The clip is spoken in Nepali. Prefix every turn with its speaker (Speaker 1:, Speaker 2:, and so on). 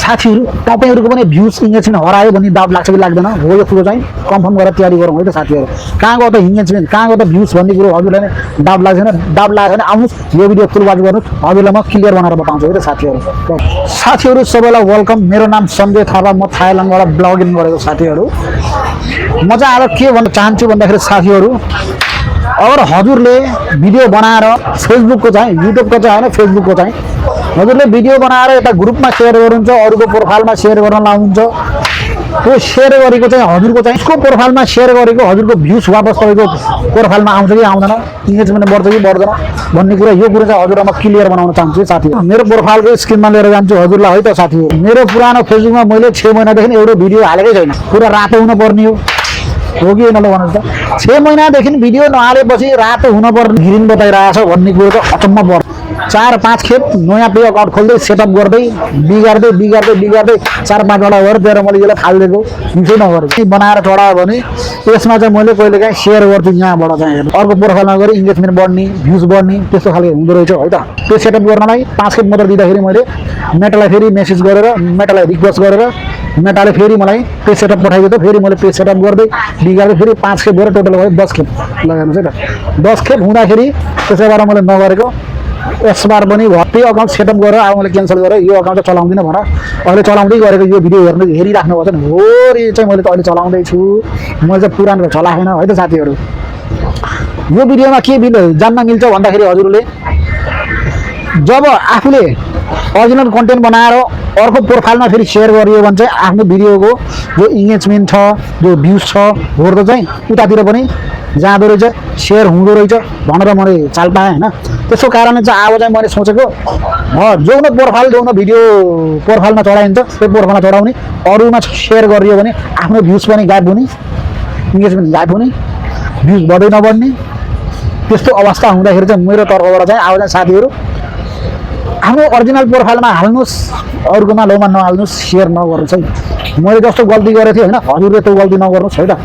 Speaker 1: साथीहरू तपाईँहरूको पनि भ्युज इङ्गेजमेन्ट हरायो भने दाब लाग्छ कि लाग्दैन हो यो कुरो चाहिँ कन्फर्म गरेर तयारी गरौँ है त साथीहरू कहाँ गयो त इङ्गेजमेन्ट कहाँ गयो त भ्युज भन्ने कुरो हजुरलाई नै दाब लाग्दैन दाब लाग्यो भने आउनुहोस् यो भिडियो फुलवाच गर्नुहोस् हजुरलाई म क्लियर बनाएर बताउँछु है त साथीहरू सबैलाई वेलकम मेरो नाम सञ्जय थापा म थाइल्यान्डबाट ब्लगिङ गरेको साथीहरू म चाहिँ आज के भन्न चाहन्छु भन्दाखेरि साथीहरू अगर हजुरले भिडियो बनाएर फेसबुकको चाहिँ युट्युबको चाहिँ होइन फेसबुकको चाहिँ हजुरले भिडियो बनाएर यता ग्रुपमा सेयर गर्नुहुन्छ अरूको प्रोफाइलमा सेयर गर्न लानुहुन्छ त्यो सेयर गरेको चाहिँ हजुरको चाहिँ उसको प्रोफाइलमा सेयर गरेको हजुरको भ्युज वापस तपाईँको प्रोफाइलमा आउँछ कि आउँदैन इङ्गेजमेन्ट बढ्छ कि बढ्दैन भन्ने कुरा यो कुरा चाहिँ हजुरलाई म क्लियर बनाउन चाहन्छु साथी मेरो प्रोफाइलको स्क्रिनमा लिएर जान्छु हजुरलाई है त साथी मेरो पुरानो फेसबुकमा मैले 6 महिनादेखि एउटा भिडियो हालेकै छैन पुरा रातो हुनुपर्ने हो कि होइन भन्नुहोस् त 6 महिनादेखि भिडियो नहालेपछि रातो हुनुपर्ने ग्रिन बताइरहेछ भन्ने कुरो त अचम्म पर्छ 4-5 खेप नयाँ पे अकाउन्ट खोल्दै सेटअप गर्दै बिगार्दै 4-5 वटा गरेर तेह्र मैले यसलाई फालिदिएको मिसै नगरेको बनाएर चढायो भने यसमा चाहिँ मैले कहिले काहीँ सेयर गर्छु यहाँबाट चाहिँ अर्को प्रोफाइलमा गएर इङ्गेजमेन्ट बढ्ने भ्युज बढ्ने त्यस्तो खालको हुँदो रहेछ है त त्यो सेटअप गर्नलाई 5 खेप मात्र दिँदाखेरि मैले मेटालाई फेरि मेसेज गरेर मेटालाई रिक्वेस्ट गरेर मेटाले फेरि मलाई पे सेटअप पठाइदियो त फेरि मैले पे सेटअप गर्दै बिगार्दै फेरि 5 खेप गरेर टोटल भयो 10 खेप लगाउनुहोस् है त 10 खेप हुँदाखेरि त्यसैबाट मैले नगरेको यसबार पनि त्यही अकाउन्ट सेटअप गरेर अब मैले क्यान्सल गरेर यो अकाउन्ट चाहिँ चलाउँदिनँ भनेर अहिले चलाउँदै गरेको यो भिडियो हेरिराख्नु भएको छ नि हो रे चाहिँ मैले त अहिले चलाउँदैछु मैले चाहिँ पुरानो चलाएन है त साथीहरू यो भिडियोमा के जान्न मिल्छ भन्दाखेरि हजुरले जब आफूले ओरिजिनल कन्टेन्ट बनाएर अर्को प्रोफाइलमा फेरि सेयर गरियो भने चाहिँ आफ्नो भिडियोको जो इङ्गेजमेन्ट छ जो भ्युज छ हेर्दा चाहिँ उतातिर पनि जाँदो रहेछ सेयर हुँदो रहेछ भनेर मैले चाल पाएँ होइन त्यसको कारणले चाहिँ अब चाहिँ मैले सोचेको जो न प्रोफाइल जो न भिडियो प्रोफाइलमा चढाइन्छ त्यो प्रोफाइलमा चढाउने अरूमा सेयर गरियो भने आफ्नो भ्युज पनि गायब हुने इङ्गेजमेन्ट गायब हुने भ्युज बढ्दै नबढ्ने त्यस्तो अवस्था हुँदाखेरि चाहिँ मेरो तर्फबाट चाहिँ अब चाहिँ साथीहरू आफ्नो ओरिजिनल प्रोफाइलमा हाल्नुहोस् अरूकोमा लोमा नहाल्नुहोस् सेयर नगर्नुहोस् है मैले जस्तो गल्ती गरेको थिएँ होइन हजुरले त्यो गल्ती नगर्नुहोस् है त